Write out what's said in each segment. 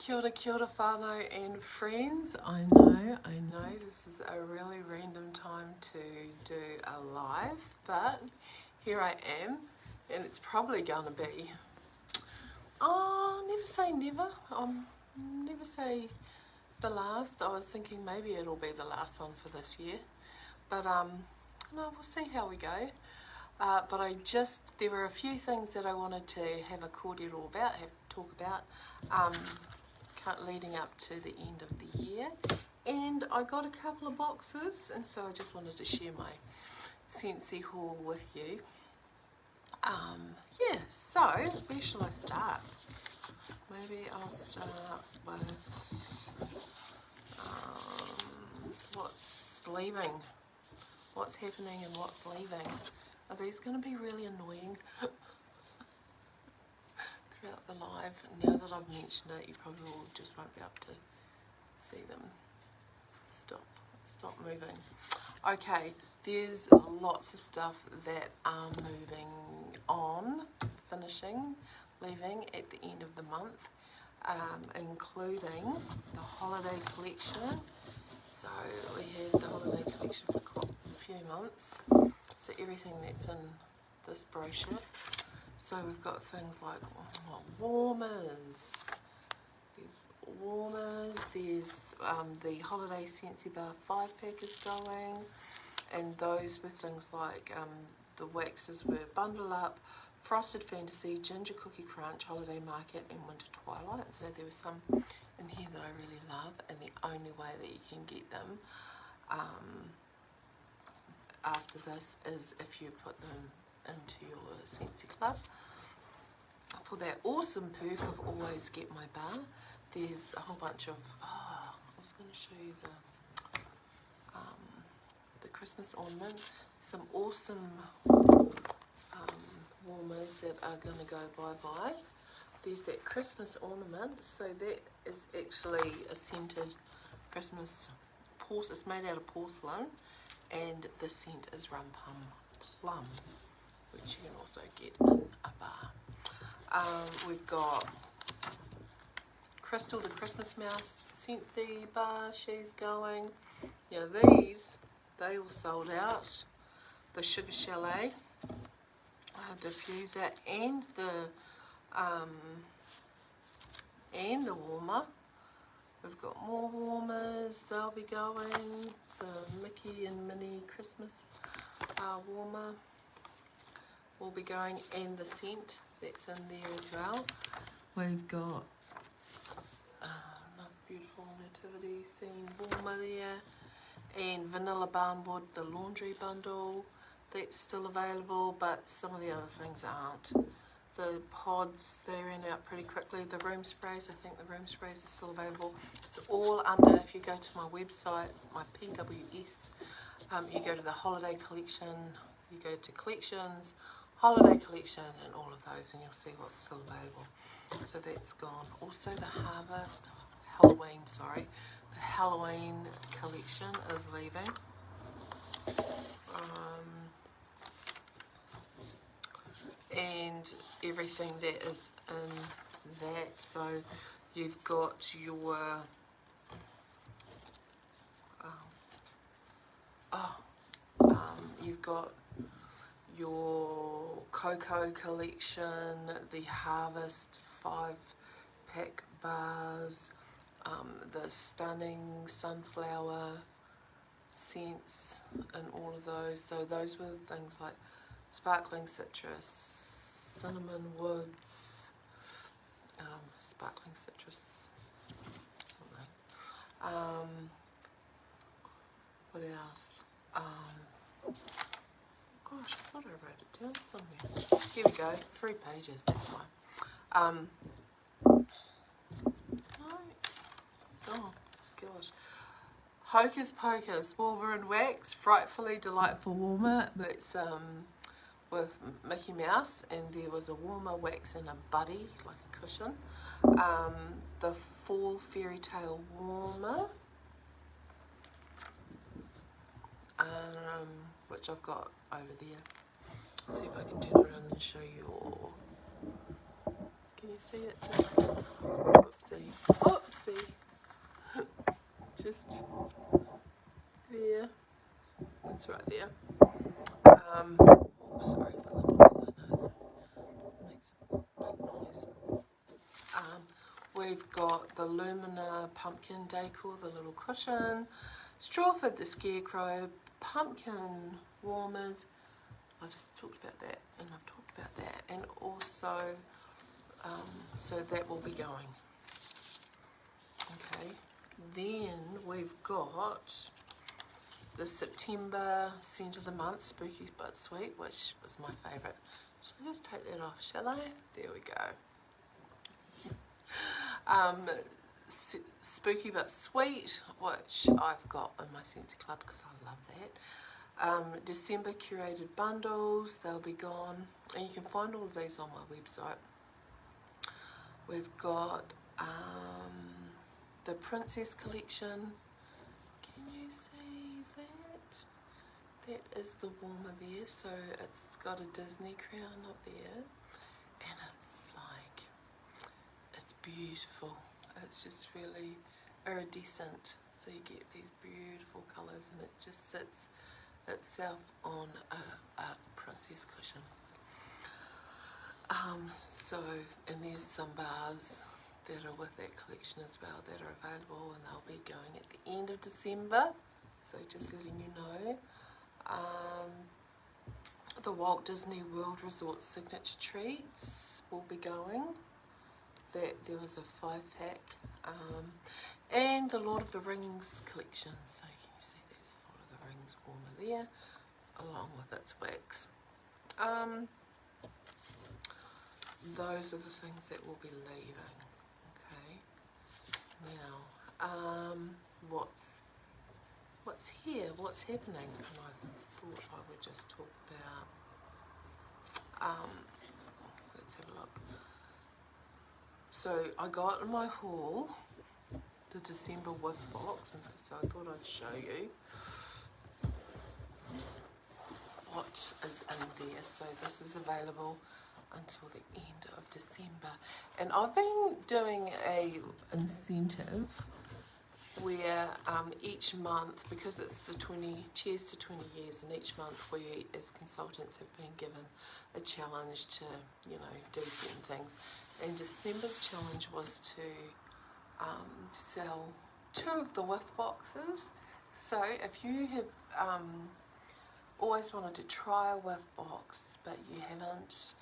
Kia ora whānau and friends. I know this is a really random time to do a live, but here I am, and it's probably going to be, never say never, never say the last. I was thinking maybe it'll be the last one for this year, but no, we'll see how we go. But there were a few things that I wanted to have a cordial about, talk about, leading up to the end of the year, and I got a couple of boxes, and so I just wanted to share my Scentsy haul with you. Yeah, so where shall I start? Maybe I'll start with what's leaving, what's happening and what's leaving. Are these going to be really annoying throughout the live? Now that I've mentioned it, you probably just won't be able to see them. Stop moving. Okay, there's lots of stuff that are moving on, finishing, leaving at the end of the month, including the holiday collection. So we had the holiday collection for quite a few months. So everything that's in this brochure. So we've got things like warmers. There's warmers. There's the holiday Scentsy Bar 5-pack is going, and those were things like the waxes were Bundle Up, Frosted Fantasy, Ginger Cookie Crunch, Holiday Market, and Winter Twilight. So there were some in here that I really love, and the only way that you can get them after this is if you put them into your Scentsy Club. For that awesome perk of always get my bar, there's a whole bunch of, I was going to show you the Christmas ornament. Some awesome warmers that are going to go bye-bye. There's that Christmas ornament, so that is actually a scented Christmas porcelain. It's made out of porcelain, and the scent is Rum Pum Plum, which you can also get in a bar. We've got Crystal the Christmas Mouse Scentsy bar, she's going. Yeah, these, they all sold out. The Sugar Chalet diffuser and the warmer. We've got more warmers, they'll be going. The Mickey and Minnie Christmas warmer will be going, and the scent that's in there as well. We've got another beautiful nativity scene warmer there, and Vanilla Barnwood, the laundry bundle, that's still available, but some of the other things aren't. The pods, they ran out pretty quickly. The room sprays, I think the room sprays are still available. It's all under, if you go to my website, my PWS, you go to the holiday collection, you go to collections, holiday collection, and all of those, and you'll see what's still available. So that's gone. Also the the Halloween collection is leaving. And everything that is in that. So you've got your you've got your Cocoa collection, the Harvest 5-pack bars, the Stunning Sunflower scents, and all of those. So those were things like Sparkling Citrus, Cinnamon Woods, Sparkling Citrus, what else? Gosh, I thought I wrote it down somewhere. Here we go, 3 pages, that's why. Oh gosh. Hocus Pocus, warmer and wax, frightfully delightful warmer. That's with Mickey Mouse, and there was a warmer wax and a buddy, like a cushion. The Fall Fairy Tale warmer, which I've got over there. See if I can turn around and show you all. Can you see it? Just, whoopsie, whoopsie. Just there. It's right there. Oh, sorry for the noise. I know it makes a big noise. We've got the Lumina pumpkin decor, the little cushion, Strawford the scarecrow, pumpkin warmers. I've talked about that, and also, so that will be going. Okay, then we've got the September scent of the month, Spooky But Sweet, which was my favourite. Shall I just take that off, shall I? There we go. Spooky But Sweet, which I've got in my Scentsy Club because I love that. December curated bundles, they'll be gone, and you can find all of these on my website. We've got the Princess collection. Can you see that? That is the warmer there, so it's got a Disney crown up there, and it's like, it's beautiful. It's just really iridescent, so you get these beautiful colours, and it just sits itself on a princess cushion. And there's some bars that are with that collection as well that are available, and they'll be going at the end of December, so just letting you know. The Walt Disney World Resort signature treats will be going. There was a 5-pack, and the Lord of the Rings collection, so you can see there's Lord of the Rings warmer there along with its wax. Those are the things that will be leaving. Okay, now what's here, what's happening? And I thought I would just talk about, let's have a look. So I got in my haul the December whiff box, and so I thought I'd show you what is in there. So this is available until the end of December, and I've been doing a incentive where each month, because it's the Cheers to 20 years, and each month we as consultants have been given a challenge to, you know, do certain things, and December's challenge was to sell 2 of the whiff boxes. So if you have always wanted to try a whiff box but you haven't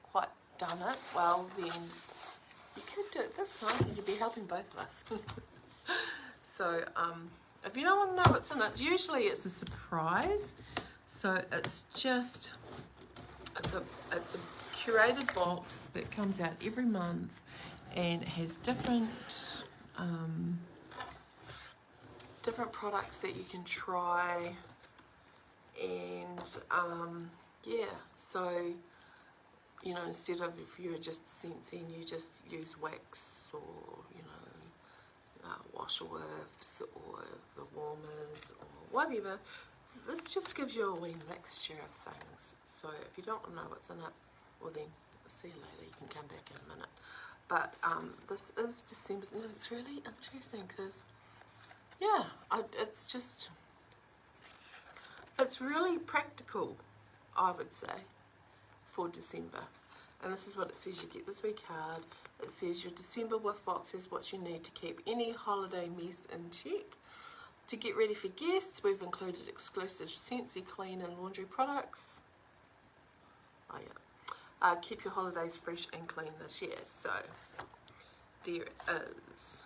quite done it, well then you could do it this month and you'd be helping both of us. So if you don't want to know what's in it, usually it's a surprise. So it's just, it's a curated box that comes out every month and has different products that you can try, and yeah, so you know, instead of if you're just Scentsy and you just use wax or, you know, wash whiffs or the warmers or whatever, this just gives you a wee mixture of things. So if you don't know what's in it, well then, see you later, you can come back in a minute. But this is December, and it's really interesting because, yeah, it's really practical, I would say, for December. And this is what it says. You get this wee card. It says your December whiff box is what you need to keep any holiday mess in check. To get ready for guests, we've included exclusive Scentsy clean and laundry products. Oh yeah. Keep your holidays fresh and clean this year. So there is,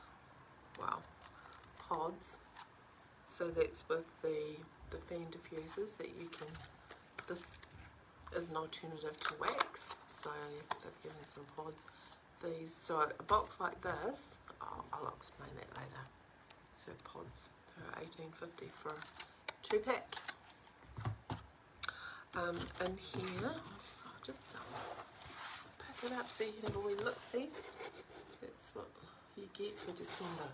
wow, pods. So that's with the fan diffusers that you can, this is an alternative to wax, so they've given some pods. So a box like this, I'll explain that later. So pods are $18.50 for a 2-pack. In here, I'll just pack it up so you can have a wee look-see. That's what you get for December.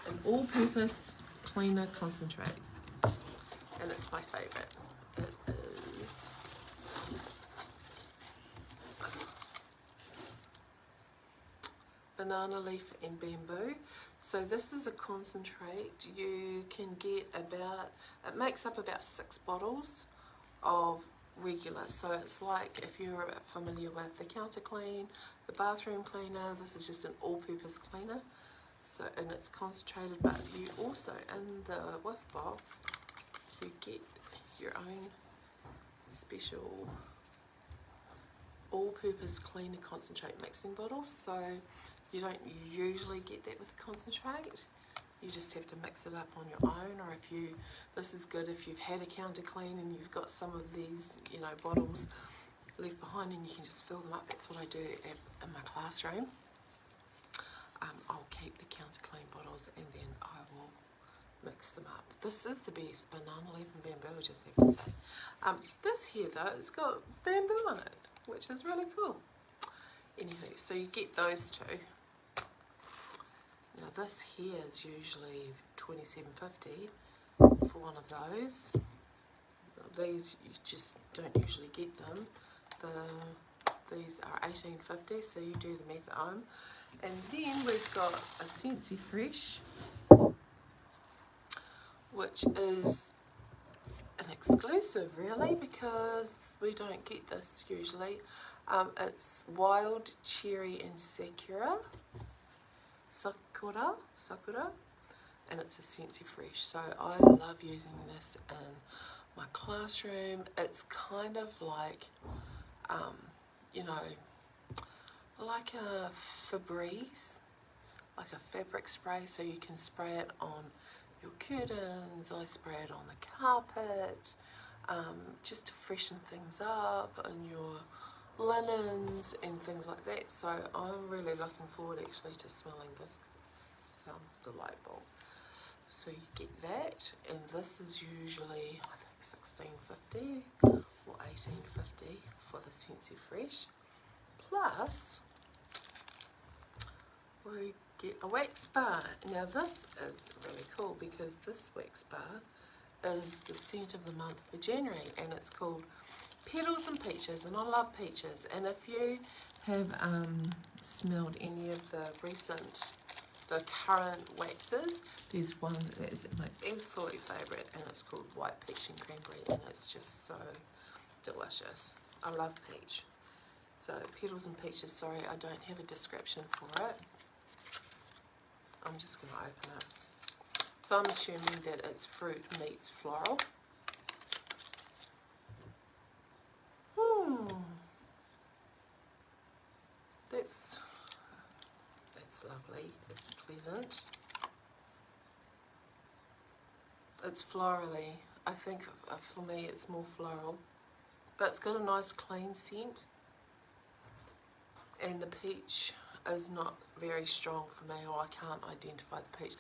An all-purpose cleaner concentrate, and it's my favourite. It is banana leaf and bamboo. So this is a concentrate. You can get about, it makes up about 6 bottles of regular. So it's like, if you're familiar with the counter clean, the bathroom cleaner, this is just an all-purpose cleaner. So, and it's concentrated, but you also, in the whiff box, you get your own special all-purpose cleaner concentrate mixing bottle. So you don't usually get that with concentrate. You just have to mix it up on your own, or if you, this is good if you've had a counter clean and you've got some of these, you know, bottles left behind, and you can just fill them up. That's what I do in my classroom. I'll keep the counter clean bottles and then I will mix them up. This is the best, banana leaf and bamboo, I just have to say. This here though, it's got bamboo on it, which is really cool. Anywho, so you get those two. Now this here is usually $27.50 for one of those. These you just don't usually get them. These are $18.50, so you do the math at home. And then we've got a Scentsy Fresh, which is an exclusive really, because we don't get this usually. It's wild cherry and sakura, and it's a Scentsy Fresh. So I love using this in my classroom. It's kind of like, you know, like a Febreze, like a fabric spray, so you can spray it on your curtains. I spray it on the carpet, just to freshen things up, and your linens and things like that. So I'm really looking forward actually to smelling this, because it sounds delightful. So you get that, and this is usually I think $16.50 or $18.50 for the Scentsy Fresh. Plus we get a wax bar. Now this is really cool, because this wax bar is the scent of the month for January, and it's called Petals and Peaches, and I love peaches. And if you have smelled any of the current waxes, there's one that is my absolute favourite, and it's called White Peach and Cranberry, and it's just so delicious. I love peach. So Petals and Peaches, sorry I don't have a description for it. I'm just going to open it. So I'm assuming that it's fruit meets floral. That's lovely. It's pleasant. It's florally. I think for me it's more floral, but it's got a nice clean scent, and the peach is not very strong for me, or I can't identify the peach,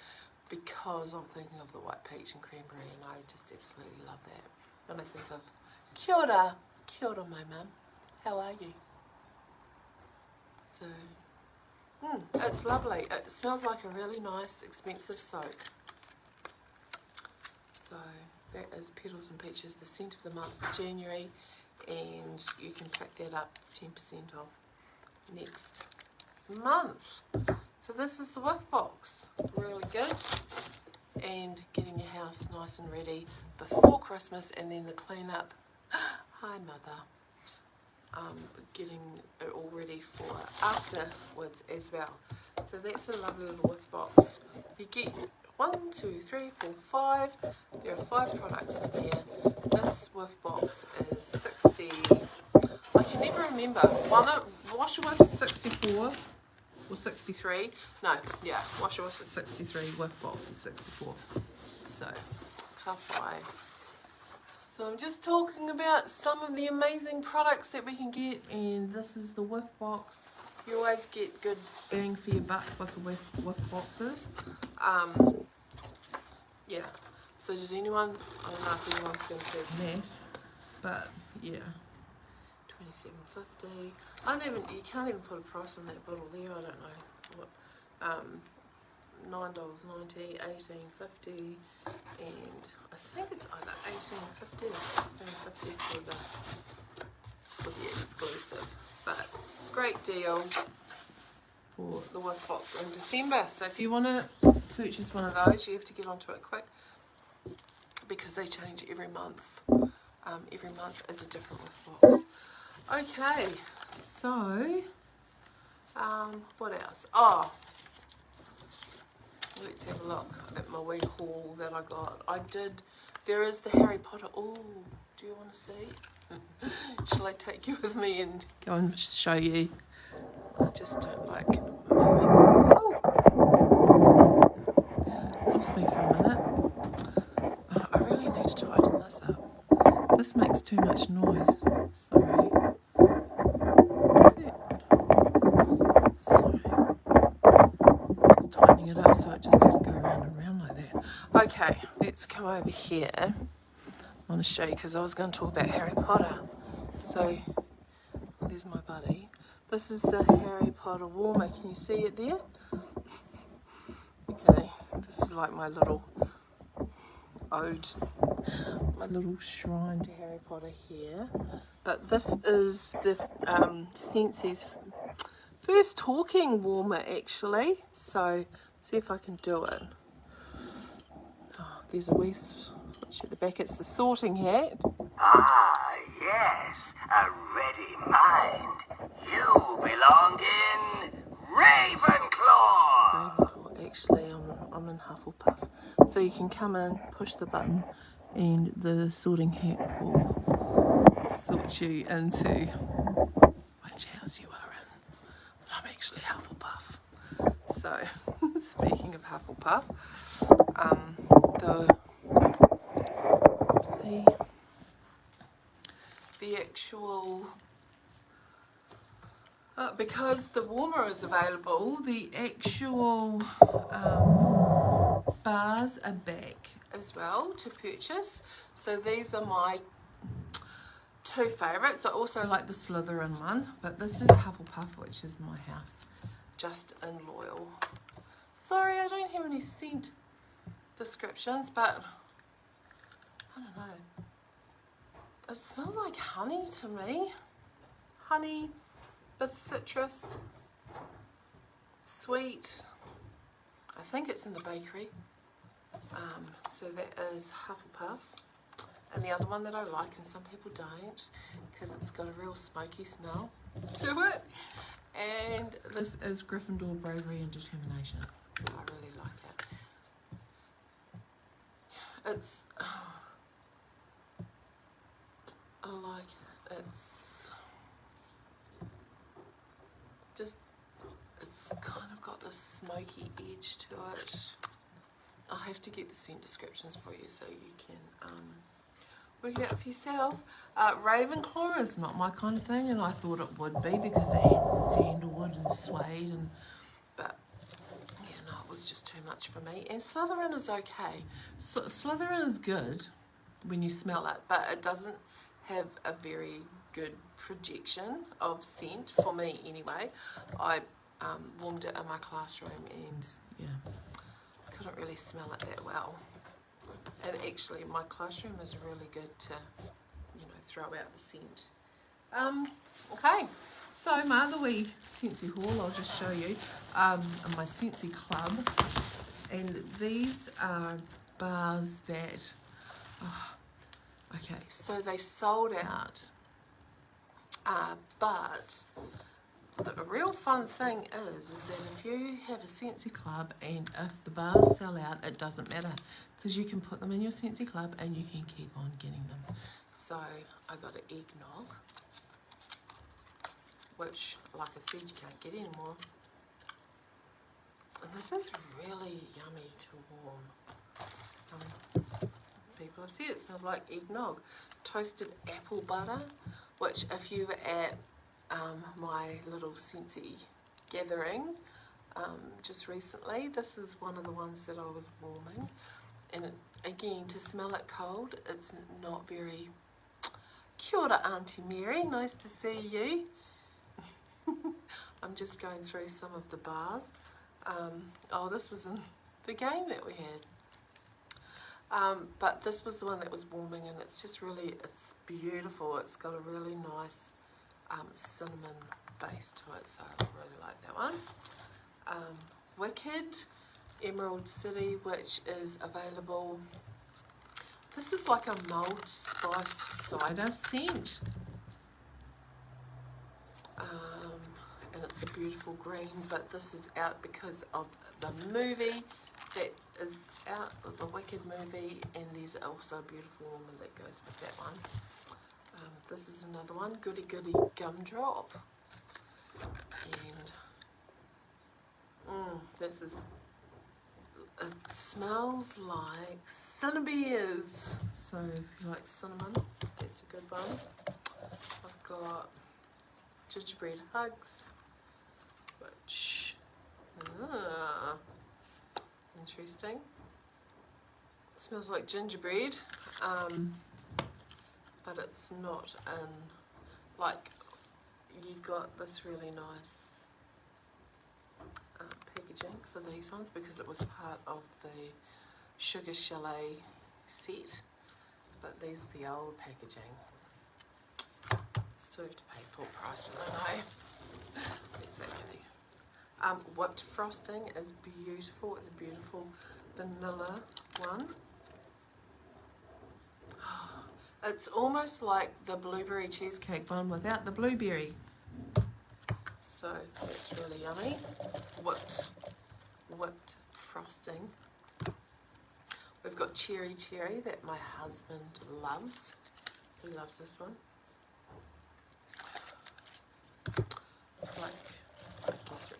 because I'm thinking of the white peach and cranberry, and I just absolutely love that. And I think of kia ora my mum, how are you? So it's lovely. It smells like a really nice expensive soap. So that is Petals and Peaches, the scent of the month for January, and you can pick that up 10% off next month. So this is the whiff box, really good, and getting your house nice and ready before Christmas, and then the clean up. Hi mother. Getting it all ready for afterwards as well. So that's a lovely little whiff box. You get 1, 2, 3, 4, 5. There are 5 products in here. This whiff box is 60. I can never remember. Washer Whiff is 64 or 63. No, yeah, Washer Whiff is 63. Whiff box is 64. So, ka whai. So I'm just talking about some of the amazing products that we can get, and this is the whiff box. You always get good bang for your buck with the whiff boxes. Yeah, so did anyone, I don't know if anyone's going to do math, but yeah, $27.50. You can't even put a price on that bottle there, I don't know what. $9.90, $18.50, and I think it's either $18.50 or $16.50 for the exclusive. But great deal. for the Whiff Box in December. So if you want to purchase one of those, you have to get onto it quick because they change every month. Every month is a different Whiff Box. Okay, so what else? Oh, let's have a look at my wee haul that I got. There is the Harry Potter. Oh, do you want to see? Shall I take you with me and go and show you? I just don't like moving. Oh, lost me for a minute. Oh, I really need to tighten this up. This makes too much noise. Sorry. Sorry. Just tightening it up so it just doesn't go around and around like that. Okay, let's come over here. I want to show you because I was going to talk about Harry Potter. So, there's my buddy. This is the Harry Potter warmer. Can you see it there? Okay, this is like my little ode, my little shrine to Harry Potter here. But this is the Scentsy's first talking warmer actually. So, see if I can do it. Oh, there's a wee switch at the back. It's the sorting hat. Ah, yes, a ready mind. You belong in Ravenclaw. Ravenclaw. Actually, I'm in Hufflepuff. So you can come in, push the button, and the sorting hat will sort you into which house you are in. I'm actually Hufflepuff. So, speaking of Hufflepuff, the actual, because the warmer is available, the actual bars are back as well to purchase. So these are my two favourites. I also like the Slytherin one, but this is Hufflepuff, which is my house, just in Loyal. Sorry, I don't have any scent descriptions, but I don't know. It smells like honey to me. Honey, bit of citrus, sweet. I think it's in the bakery. So that is Hufflepuff. And the other one that I like, and some people don't, because it's got a real smoky smell to it. And this is Gryffindor Bravery and Determination. I really like it. It's... I like it. It's just, it's kind of got this smoky edge to it. I'll have to get the scent descriptions for you so you can work it out for yourself. Ravenclaw is not my kind of thing, and I thought it would be because it had sandalwood and suede, but yeah, no, it was just too much for me. And Slytherin is okay. Slytherin is good when you smell it, but it doesn't have a very good projection of scent, for me anyway. I warmed it in my classroom and yeah, couldn't really smell it that well. And actually my classroom is really good to, you know, throw out the scent. Okay, so my other wee Scentsy haul I'll just show you, in my Scentsy club, and these are bars that, okay, so they sold out, but the real fun thing is that if you have a Scentsy club and if the bars sell out, it doesn't matter, because you can put them in your Scentsy club and you can keep on getting them. So I got an eggnog, which, like I said, you can't get anymore. And this is really yummy to warm. People have said it smells like eggnog. Toasted apple butter, which if you were at my little Scentsy gathering just recently, this is one of the ones that I was warming. And again, to smell it cold, it's not very... Kia ora, Auntie Mary, nice to see you. I'm just going through some of the bars. Oh, this was in the game that we had. But this was the one that was warming, and it's just really, it's beautiful. It's got a really nice cinnamon base to it, so I really like that one. Wicked Emerald City, which is available. This is like a mulled spice cider scent. And it's a beautiful green, but this is out because of the movie that is out, the Wicked movie, and there's also a beautiful woman that goes with that one. This is another one, Goody Goody Gumdrop, and this is, it smells like Cinnabears, so if you like cinnamon, that's a good one. I've got Gingerbread Hugs, which, interesting. It smells like gingerbread, but it's not in, like, you got this really nice packaging for these ones because it was part of the Sugar Chalet set, but these are the old packaging. Still have to pay full price for them though. Exactly. Whipped frosting is beautiful. It's a beautiful vanilla one. It's almost like the blueberry cheesecake one without the blueberry. So that's really yummy. Whipped frosting. We've got cherry that my husband loves. He loves this one. It's like, I guess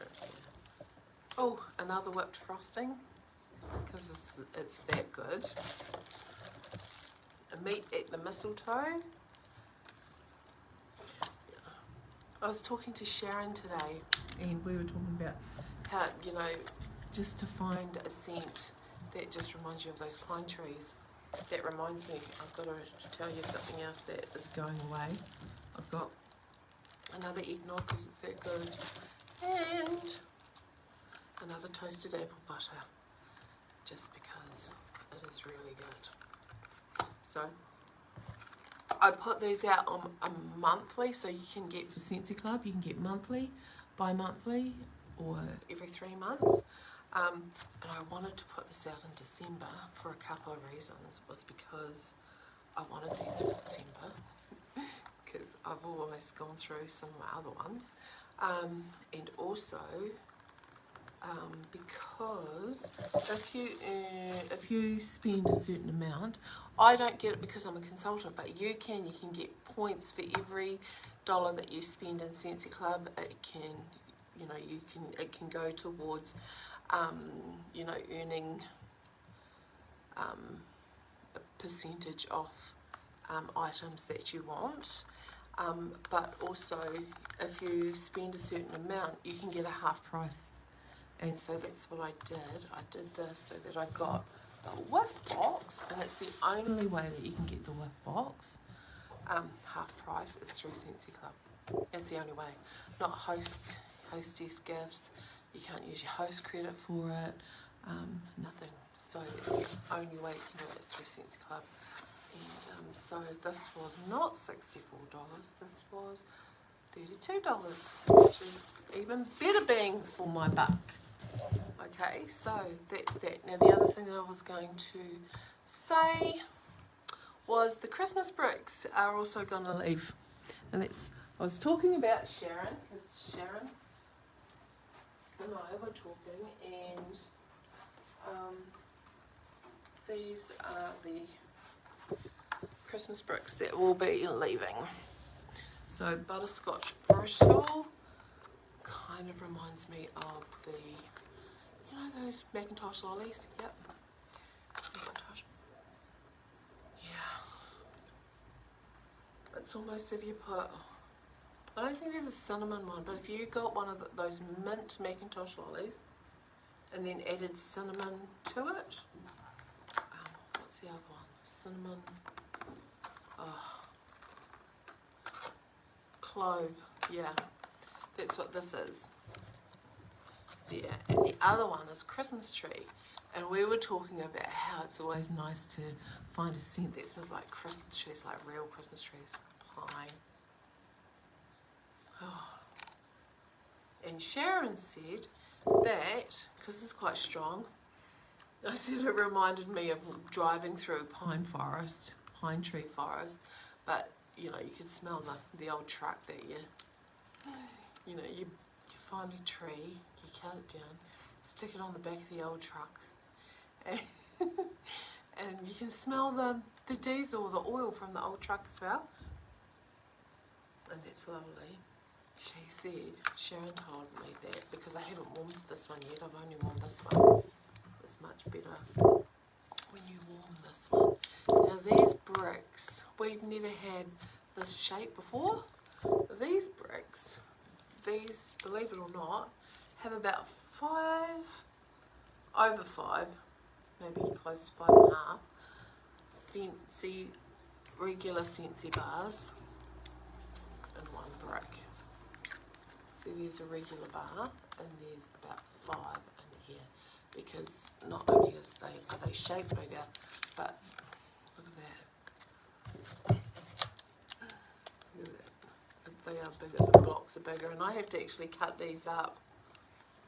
oh, another whipped frosting, because it's that good. A meat at the mistletoe. I was talking to Sharon today, and we were talking about how, you know, just to find a scent that just reminds you of those pine trees. That reminds me, I've got to tell you something else that is going away. I've got another eggnog because it's that good, and another toasted apple butter, just because it is really good. So I put these out on a monthly, so you can get for Scentsy Club, you can get monthly, bi-monthly, or every 3 months. And I wanted to put this out in December for a couple of reasons. Was because I wanted these for December, because I've almost gone through some of my other ones, and also because if you spend a certain amount, I don't get it because I'm a consultant, but you can get points for every dollar that you spend in Scentsy Club. It can, you know, it can go towards you know, earning a percentage off items that you want, but also if you spend a certain amount, you can get a half price. And so that's what I did. I did this so that I got the whiff box, and it's the only way that you can get the whiff box half price is through Scentsy Club. It's the only way. Not hostess gifts. You can't use your host credit for it. Nothing. So that's the only way you can do it is through Scentsy Club. And so this was not $64. This was $32, which is even better bang for my buck. Okay, so that's that. Now the other thing that I was going to say was the Christmas bricks are also going to leave. And that's, I was talking about Sharon, because Sharon and I were talking, and these are the Christmas bricks that will be leaving. So butterscotch brittle kind of reminds me of the, you know, those Macintosh lollies. Yep, Macintosh. Yeah, it's almost if you put, I don't think there's a cinnamon one, but if you got one of those mint Macintosh lollies and then added cinnamon to it, what's the other one? Cinnamon, clove, yeah, that's what this is. Yeah, and the other one is Christmas tree, and we were talking about how it's always nice to find a scent that smells like Christmas trees, like real Christmas trees, pine. Oh. And Sharon said that, because it's quite strong, I said it reminded me of driving through a pine tree forest, but you know, you could smell the old truck that you find a tree, you cut it down, stick it on the back of the old truck, and, and you can smell the diesel, the oil from the old truck as well, and that's lovely. She said, Sharon told me that, because I haven't warmed this one yet, I've only warmed this one. It's much better when you warm this one. Now these bricks, we've never had this shape before. These bricks, believe it or not, have about over 5, maybe close to 5.5 Scentsy, regular Scentsy bars in one brick. See, there's a regular bar and there's about 5 in here, because not only are they shaped bigger, but look at that. Look at that. They are bigger, the blocks are bigger, and I have to actually cut these up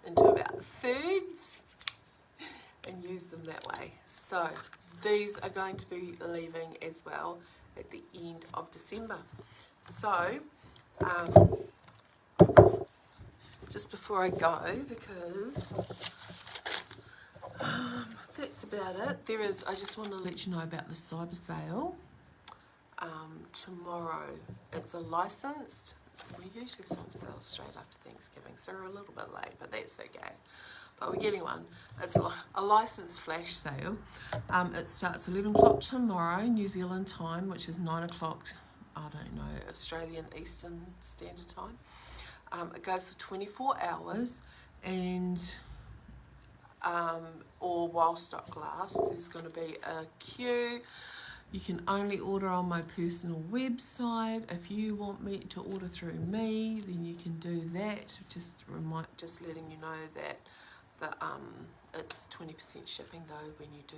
into about thirds and use them that way. So these are going to be leaving as well at the end of December. So just before I go, because that's about it. I just want to let you know about the cyber sale. Tomorrow, it's a licensed, we usually cyber sale straight after Thanksgiving, so we're a little bit late, but that's okay. But we're getting one. It's a licensed flash sale. It starts 11 o'clock tomorrow, New Zealand time, which is 9 o'clock, I don't know, Australian Eastern Standard Time. It goes for 24 hours, and or while stock lasts. There's going to be a queue. You can only order on my personal website. If you want me to order through me, then you can do that. Just letting you know that it's 20% shipping though when you do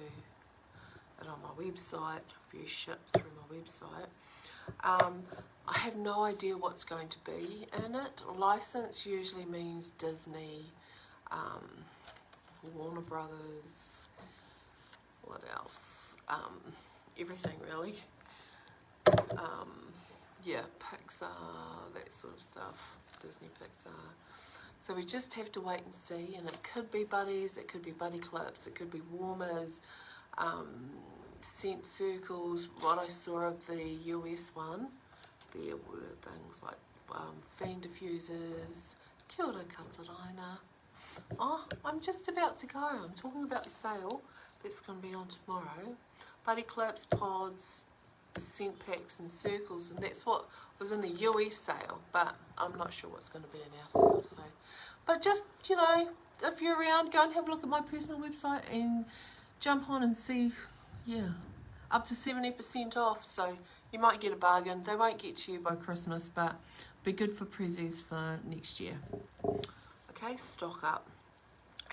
it on my website, if you ship through my website. I have no idea what's going to be in it. License usually means Disney, Warner Brothers, what else? Everything really. Yeah, Pixar, that sort of stuff. Disney, Pixar. So we just have to wait and see, and it could be buddies, it could be buddy clips, it could be warmers, scent circles. What I saw of the US one, there were things like fan diffusers, kia ora Katarina. Oh, I'm just about to go. I'm talking about the sale that's going to be on tomorrow. Buddy clips, pods, scent packs and circles, and that's what was in the US sale, but I'm not sure what's going to be in our sale. So, but just, you know, if you're around, go and have a look at my personal website and jump on and see, yeah, up to 70% off, so you might get a bargain. They won't get to you by Christmas, but be good for prezzies for next year. Okay, stock up.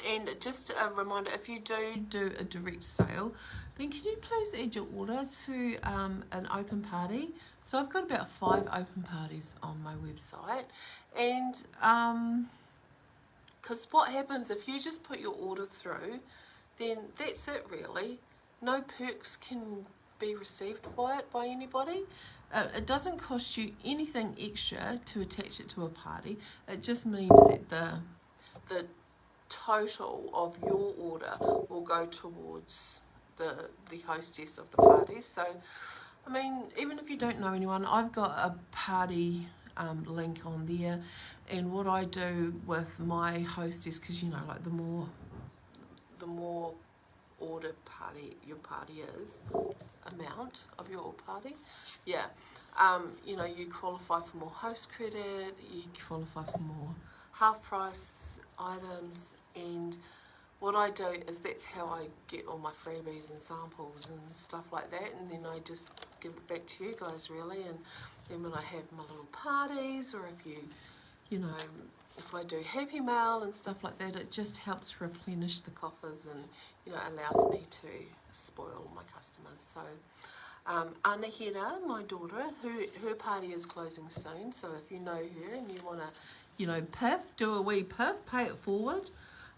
And just a reminder, if you do a direct sale, then can you please add your order to an open party? So I've got about 5 open parties on my website, and because what happens if you just put your order through, then that's it really. No perks can be received by it by anybody. It doesn't cost you anything extra to attach it to a party. It just means that the total of your order will go towards the hostess of the party. So, I mean, even if you don't know anyone, I've got a party link on there, and what I do with my hostess, because you know, like the more order your party is, amount of your party, yeah, you know, you qualify for more host credit, you qualify for more half price items, and what I do is that's how I get all my freebies and samples and stuff like that, and then I just give it back to you guys really. And then when I have my little parties, or if you know, if I do Happy Mail and stuff like that, it just helps replenish the coffers, and you know, allows me to spoil my customers. So Anahira, my daughter, her party is closing soon, so if you know her and you want to, you know, do a wee piff, pay it forward,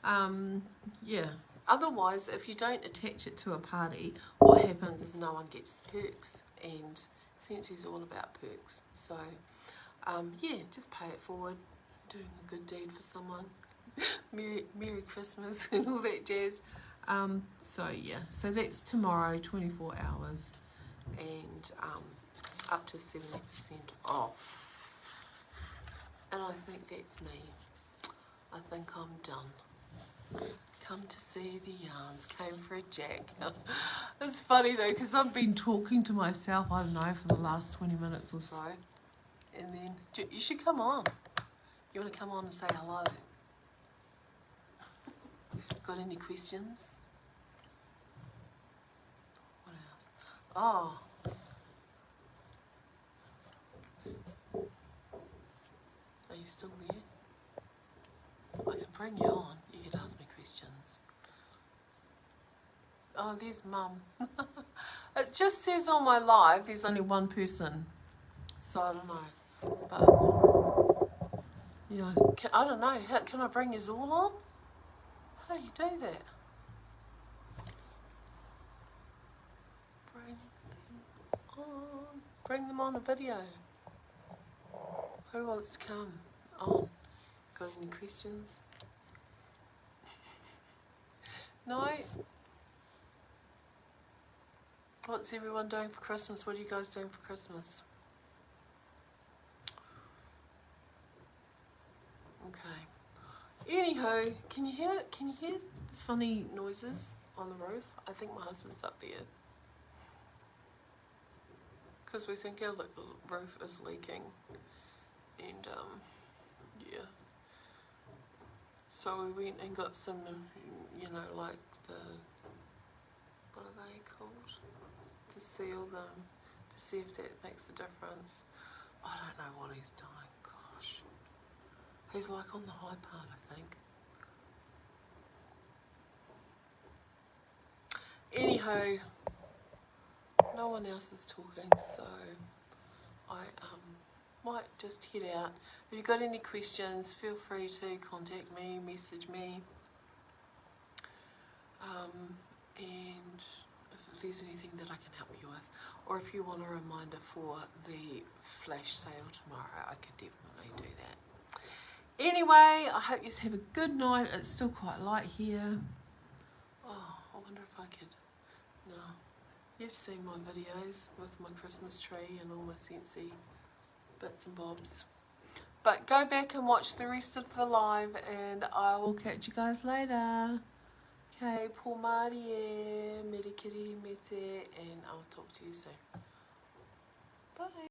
Yeah. Otherwise, if you don't attach it to a party, what happens is no one gets the perks, and Scentsy's all about perks. So, yeah, just pay it forward, doing a good deed for someone. Merry Christmas and all that jazz. So yeah, so that's tomorrow, 24 hours, and up to 70% off. And I think that's me. I think I'm done. Come to see the yarns, came for a jack. It's funny though, because I've been talking to myself, I don't know, for the last 20 minutes or so. And then, you should come on. You want to come on and say hello? Got any questions? What else? Oh. Are you still there? I can bring you on. You can ask me questions. Oh, there's Mum. It just says on my live there's only one person. So I don't know. But, yeah, I don't know. How, can I bring you all on? How do you do that? Bring them on. Bring them on a video. Who wants to come on? Got any questions? No? What's everyone doing for Christmas? What are you guys doing for Christmas? Okay. Anyhow, can you hear it? Can you hear funny noises on the roof? I think my husband's up there. Because we think our roof is leaking. And, yeah. So we went and got some, you know, like the, what are they called? To seal them, to see if that makes a difference. I don't know what he's doing, gosh. He's like on the high part, I think. Anyhow, no one else is talking, so I might just head out. If you've got any questions, feel free to contact me, message me. And if there's anything that I can help you with, or if you want a reminder for the flash sale tomorrow, I could definitely do that. Anyway, I hope you have a good night. It's still quite light here. Oh, I wonder if I could. No, you've seen my videos with my Christmas tree and all my Scentsy bits and bobs. But go back and watch the rest of the live, and I will catch you guys later. Okay, Pōmarie, Merikiri, Mete, and I'll talk to you soon. Bye.